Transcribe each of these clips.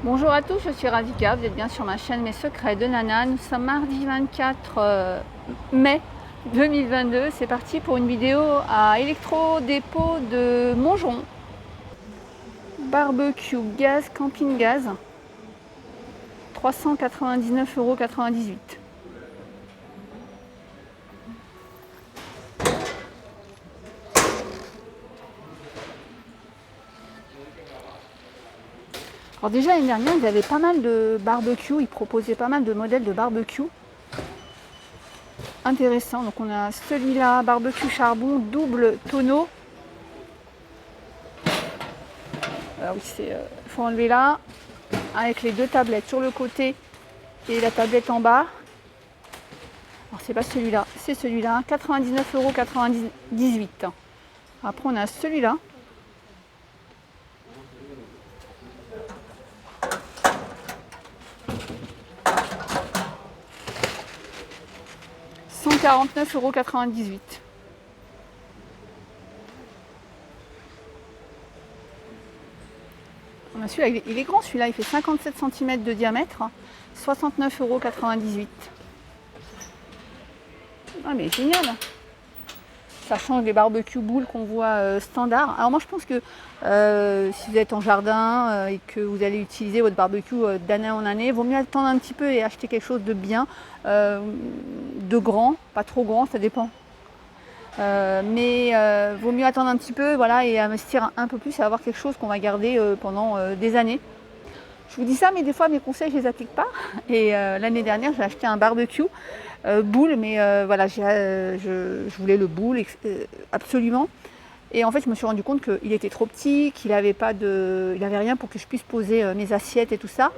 Bonjour à tous, je suis Radhika, vous êtes bien sur ma chaîne Mes Secrets de Nana. Nous sommes mardi 24 mai 2022. C'est parti pour une vidéo à électro-dépôt de Montgeron. Barbecue gaz, camping gaz, 399,98 €. Alors déjà l'année dernière, ils avaient pas mal de barbecue, ils proposaient pas mal de modèles de barbecue intéressants. Donc on a celui-là, barbecue charbon, double tonneau. Alors oui, il faut enlever là, avec les deux tablettes sur le côté et la tablette en bas. Alors c'est pas celui-là, c'est celui-là, 99,98 €. Après on a celui-là. €149,98 €. On a celui-là, il est grand celui-là, il fait 57 cm de diamètre, 69,98 €. Ah mais génial! Ça change des barbecues boules qu'on voit standard. Alors moi je pense que si vous êtes en jardin et que vous allez utiliser votre barbecue d'année en année, il vaut mieux attendre un petit peu et acheter quelque chose de bien, de grand, pas trop grand, ça dépend. Mais vaut mieux attendre un petit peu, voilà, et investir un peu plus et avoir quelque chose qu'on va garder pendant des années. Je vous dis ça, mais des fois mes conseils je les applique pas. Et l'année dernière j'ai acheté un barbecue boule, mais voilà, je voulais le boule absolument. Et en fait je me suis rendu compte qu'il était trop petit, qu'il n'avait rien pour que je puisse poser mes assiettes et tout ça.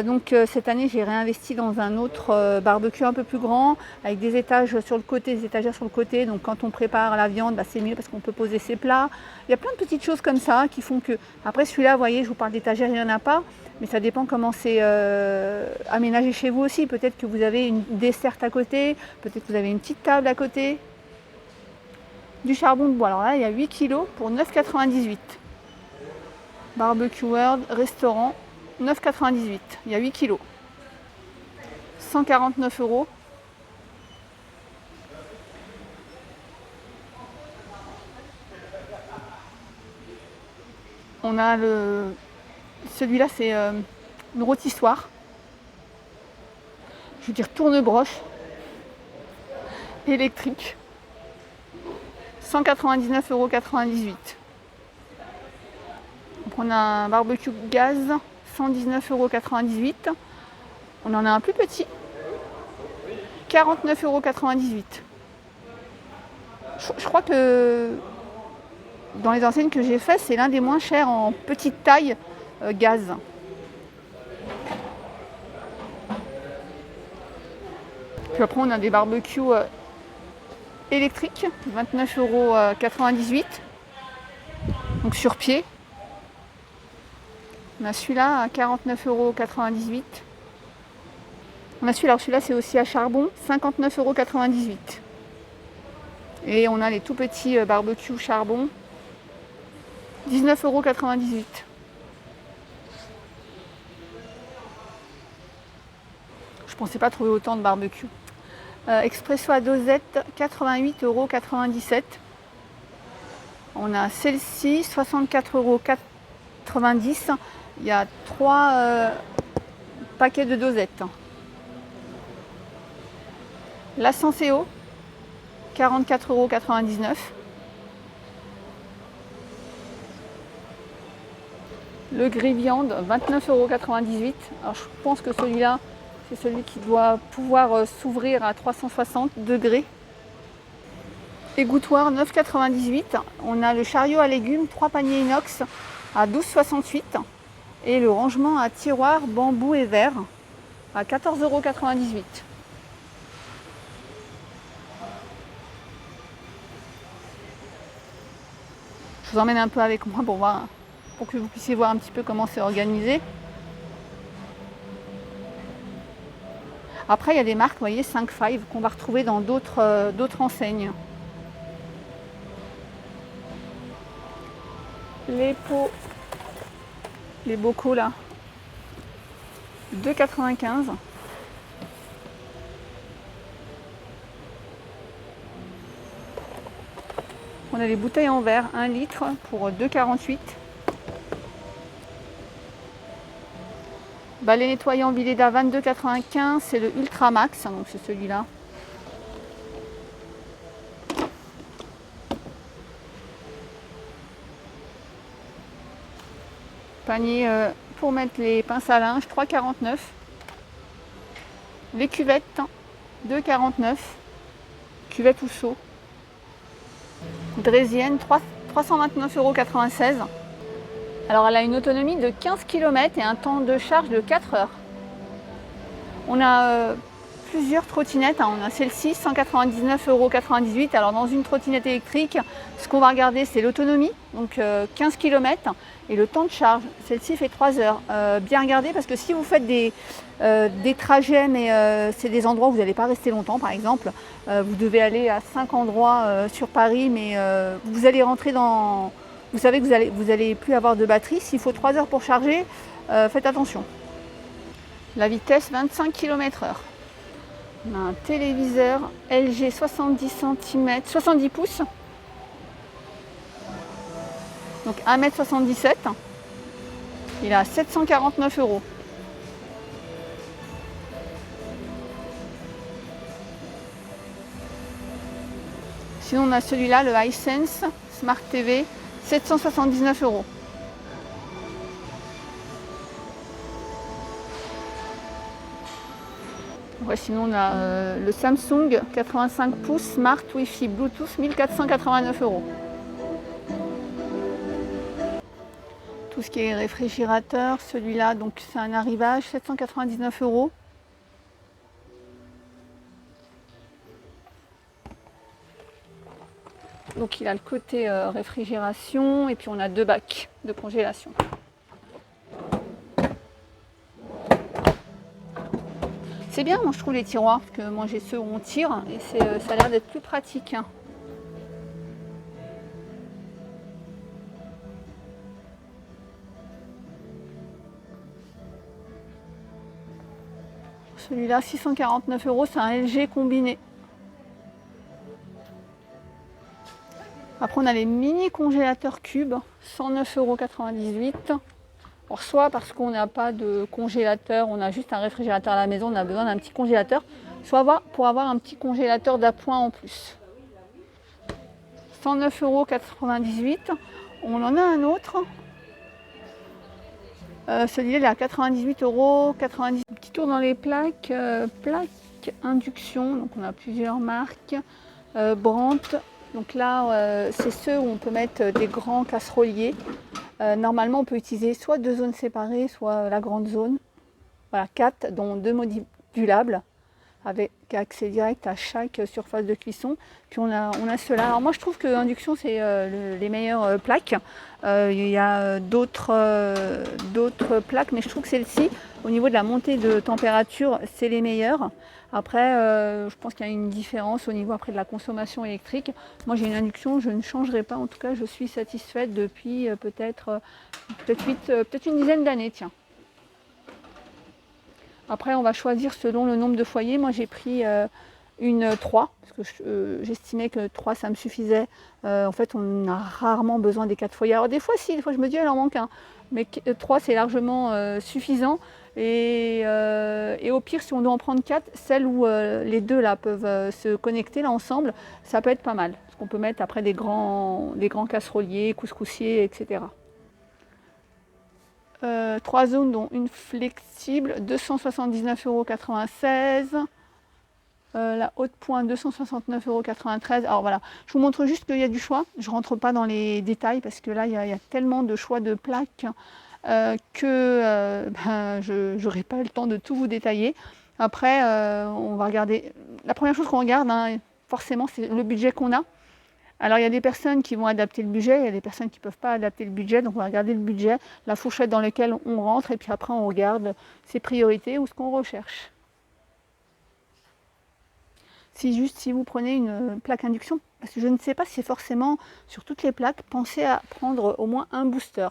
Donc cette année j'ai réinvesti dans un autre barbecue un peu plus grand, avec des étages sur le côté, des étagères sur le côté. Donc quand on prépare la viande, bah, c'est mieux parce qu'on peut poser ses plats. Il y a plein de petites choses comme ça qui font que... Après celui-là, vous voyez, je vous parle d'étagère, il n'y en a pas. Mais ça dépend comment c'est aménagé chez vous aussi. Peut-être que vous avez une desserte à côté, peut-être que vous avez une petite table à côté. Du charbon de bois. Alors là, il y a 8 kg pour 9,98 €. Barbecue World, restaurant, 9,98 €. Il y a 8 kg. 149 €. On a celui-là, c'est une rôtissoire. Je veux dire tourne-broche électrique. 199,98 €. Donc on a un barbecue gaz, 119,98 €. On en a un plus petit, 49,98 €. Je crois que dans les enseignes que j'ai fait, c'est l'un des moins chers en petite taille gaz. Puis après on a des barbecues électriques, 29,98 €. Donc sur pied. On a celui-là à 49,98 €. On a celui-là, c'est aussi à charbon, 59,98 €. Et on a les tout petits barbecues charbon, 19,98 €. Je pensais pas trouver autant de barbecue. Expresso à dosette, 88,97 €. On a celle-ci, 64,90 €. Il y a 3 paquets de dosettes. La Senseo, 44,99 €. Le grille-viande, 29,98 €. Alors je pense que celui-là, c'est celui qui doit pouvoir s'ouvrir à 360 degrés. Égouttoir, 9,98 €. On a le chariot à légumes, 3 paniers inox à 12,68 €. Et le rangement à tiroir bambou et verre à 14,98 €. Je vous emmène un peu avec moi pour que vous puissiez voir un petit peu comment c'est organisé. Après, il y a des marques, vous voyez, 5-5 qu'on va retrouver dans d'autres enseignes. Les pots, les bocaux là, 2,95 €. On a les bouteilles en verre 1 litre pour 2,48 €. Balai nettoyant Vileda 22,95 €, c'est le Ultra Max, donc c'est celui-là. Panier pour mettre les pinces à linge 3,49 €. Les cuvettes 2,49 €. Cuvette ou seau. Drésienne 329,96 €. Alors elle a une autonomie de 15 km et un temps de charge de 4 heures. On a plusieurs trottinettes, on a celle-ci 199,98 €. Alors dans une trottinette électrique, ce qu'on va regarder c'est l'autonomie, donc 15 km, et le temps de charge. Celle-ci fait 3 heures. Bien regarder parce que si vous faites des trajets, mais c'est des endroits où vous n'allez pas rester longtemps, par exemple, vous devez aller à 5 endroits sur Paris, mais vous allez rentrer dans... Vous savez que vous allez plus avoir de batterie. S'il faut 3 heures pour charger, faites attention. La vitesse 25 km/h. On a un téléviseur LG 70 pouces. Donc 1,77 m. Il est à 749 €. Sinon on a celui-là, le Hisense Smart TV, 779 €. Ouais, sinon on a le Samsung 85 pouces Smart Wi-Fi Bluetooth, 1489 €. Tout ce qui est réfrigérateur, celui-là, donc c'est un arrivage, 799 €. Donc il a le côté réfrigération et puis on a 2 bacs de congélation. C'est bien, moi je trouve les tiroirs, parce que moi j'ai ceux où on tire et ça a l'air d'être plus pratique. Celui-là, 649 €, c'est un LG combiné. Après, on a les mini congélateurs cubes, 109,98 €. Alors, soit parce qu'on n'a pas de congélateur, on a juste un réfrigérateur à la maison, on a besoin d'un petit congélateur, soit pour avoir un petit congélateur d'appoint en plus. 109,98 €. On en a un autre. Celui-là, il est à 98,90 €. Petit tour dans les plaques. Plaques induction, donc on a plusieurs marques. Brandt. Donc là, c'est ceux où on peut mettre des grands casseroliers. Normalement, on peut utiliser soit 2 zones séparées, soit la grande zone. Voilà, 4, dont 2 modulables, avec accès direct à chaque surface de cuisson. Puis on a ceux-là. Alors moi, je trouve que induction, c'est les meilleures plaques. Il y a d'autres plaques, mais je trouve que celle-ci, au niveau de la montée de température, c'est les meilleures. Après, je pense qu'il y a une différence au niveau après de la consommation électrique. Moi, j'ai une induction, je ne changerai pas. En tout cas, je suis satisfaite depuis peut-être une dizaine d'années. Tiens. Après, on va choisir selon le nombre de foyers. Moi, j'ai pris une 3, parce que j'estimais que 3, ça me suffisait. En fait, on a rarement besoin des 4 foyers. Alors, des fois, si, des fois, je me dis, il en manque un. Mais 3, c'est largement suffisant. Et au pire, si on doit en prendre 4, celles où les deux là peuvent se connecter là ensemble, ça peut être pas mal. Parce qu'on peut mettre après des grands casseroliers, couscoussiers, etc. 3 zones, dont une flexible, 279,96 €. La haute pointe, 269,93 €. Alors voilà, je vous montre juste qu'il y a du choix. Je ne rentre pas dans les détails parce que là, il y a tellement de choix de plaques que je n'aurai pas le temps de tout vous détailler. Après, on va regarder. La première chose qu'on regarde, forcément, c'est le budget qu'on a. Alors, il y a des personnes qui vont adapter le budget, il y a des personnes qui ne peuvent pas adapter le budget. Donc, on va regarder le budget, la fourchette dans laquelle on rentre, et puis après, on regarde ses priorités ou ce qu'on recherche. Si vous prenez une plaque induction, parce que je ne sais pas si c'est forcément sur toutes les plaques, pensez à prendre au moins un booster.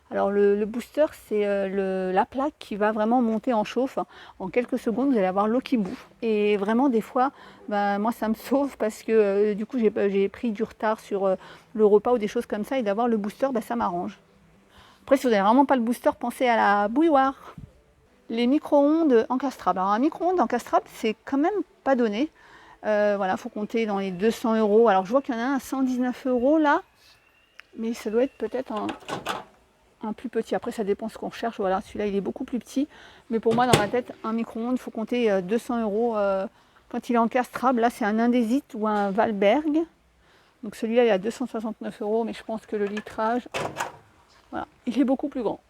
Alors le booster, c'est la plaque qui va vraiment monter en chauffe. En quelques secondes, vous allez avoir l'eau qui bouffe. Et vraiment, des fois, bah, moi, ça me sauve parce que du coup, j'ai pris du retard sur le repas ou des choses comme ça. Et d'avoir le booster, bah, ça m'arrange. Après, si vous n'avez vraiment pas le booster, pensez à la bouilloire. Les micro-ondes encastrables. Alors un micro-ondes encastrable, c'est quand même pas donné. Voilà, il faut compter dans les 200 euros. Alors je vois qu'il y en a un à 119 euros là, mais ça doit être peut-être un plus petit. Après, ça dépend ce qu'on cherche. Voilà, celui-là, il est beaucoup plus petit. Mais pour moi, dans ma tête, un micro-ondes, il faut compter 200 euros quand il est encastrable. Là, c'est un Indesit ou un Valberg. Donc celui-là, il est à 269 euros, mais je pense que le litrage, voilà, il est beaucoup plus grand.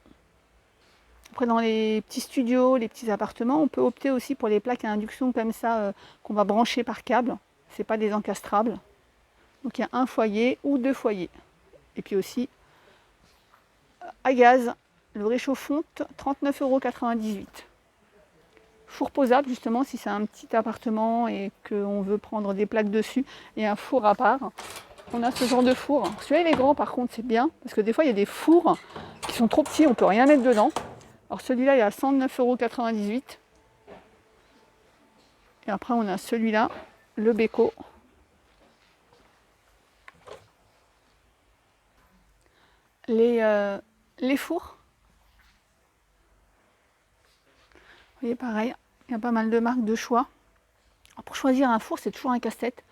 Après, dans les petits studios, les petits appartements, on peut opter aussi pour les plaques à induction comme ça qu'on va brancher par câble. C'est pas des encastrables. Donc il y a un foyer ou deux foyers. Et puis aussi à gaz, le réchaud-fonte, 39,98 €. Four posable, justement, si c'est un petit appartement et qu'on veut prendre des plaques dessus et un four à part. On a ce genre de four. Celui-là, il est grand, par contre, c'est bien. Parce que des fois, il y a des fours qui sont trop petits, on ne peut rien mettre dedans. Alors celui-là, il est à 109,98 €. Et après, on a celui-là, le Beko. Les fours. Vous voyez, pareil, il y a pas mal de marques de choix. Alors, pour choisir un four, c'est toujours un casse-tête.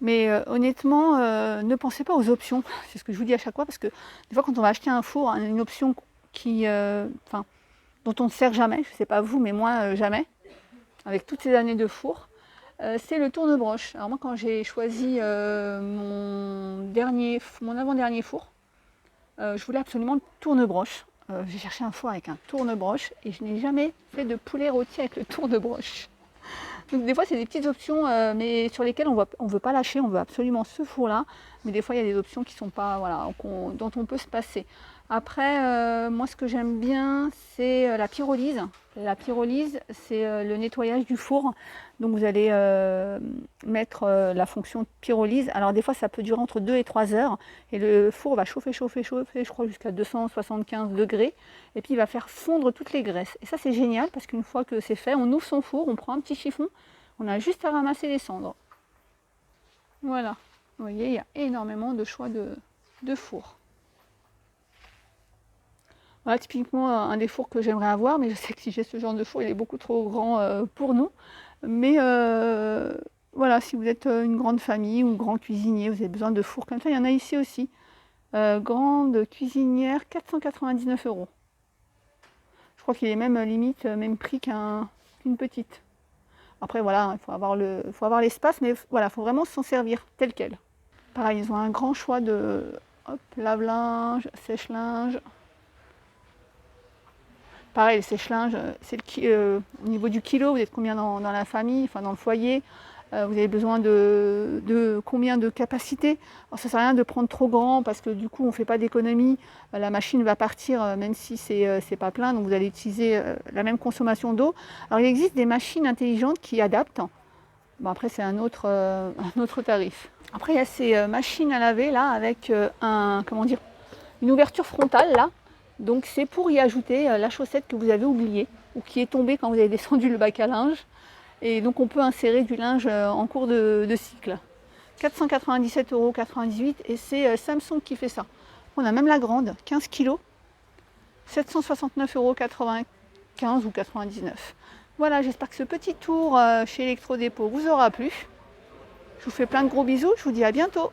Mais honnêtement, ne pensez pas aux options. C'est ce que je vous dis à chaque fois, parce que des fois, quand on va acheter un four, une option dont on ne sert jamais, je ne sais pas vous, mais moi, jamais, avec toutes ces années de four, c'est le tourne-broche. Alors moi, quand j'ai choisi mon avant-dernier four, je voulais absolument le tourne-broche. J'ai cherché un four avec un tourne-broche et je n'ai jamais fait de poulet rôti avec le tourne-broche. Donc des fois, c'est des petites options, mais sur lesquelles on ne veut pas lâcher, on veut absolument ce four-là. Mais des fois, il y a des options qui sont pas, voilà, dont on peut se passer. Après, moi, ce que j'aime bien, c'est la pyrolyse. La pyrolyse, c'est le nettoyage du four. Donc vous allez mettre la fonction pyrolyse. Alors des fois, ça peut durer entre 2 et 3 heures. Et le four va chauffer, je crois, jusqu'à 275 degrés. Et puis, il va faire fondre toutes les graisses. Et ça, c'est génial parce qu'une fois que c'est fait, on ouvre son four, on prend un petit chiffon. On a juste à ramasser les cendres. Voilà. Vous voyez, il y a énormément de choix de fours. Voilà, typiquement un des fours que j'aimerais avoir, mais je sais que si j'ai ce genre de four, il est beaucoup trop grand pour nous. Mais voilà, si vous êtes une grande famille ou grand cuisinier, vous avez besoin de fours comme ça, il y en a ici aussi. Grande cuisinière, 499 €. Je crois qu'il est même limite, même prix qu'une petite. Après voilà, il faut avoir l'espace, mais voilà, il faut vraiment s'en servir tel quel. Pareil, ils ont un grand choix de lave-linge, sèche-linge. Pareil, le sèche-linge, c'est au niveau du kilo, vous êtes combien dans la famille, enfin dans le foyer, vous avez besoin de combien de capacité. Alors ça ne sert à rien de prendre trop grand parce que du coup on ne fait pas d'économie, la machine va partir même si c'est pas plein, donc vous allez utiliser la même consommation d'eau. Alors il existe des machines intelligentes qui adaptent. Bon, après c'est un autre tarif. Après il y a ces machines à laver là avec une ouverture frontale là. Donc c'est pour y ajouter la chaussette que vous avez oubliée ou qui est tombée quand vous avez descendu le bac à linge. Et donc on peut insérer du linge en cours de cycle. 497,98 € et c'est Samsung qui fait ça. On a même la grande, 15 kg, 769,95 € ou 99. Voilà, j'espère que ce petit tour chez Electrodépôt vous aura plu. Je vous fais plein de gros bisous, je vous dis à bientôt.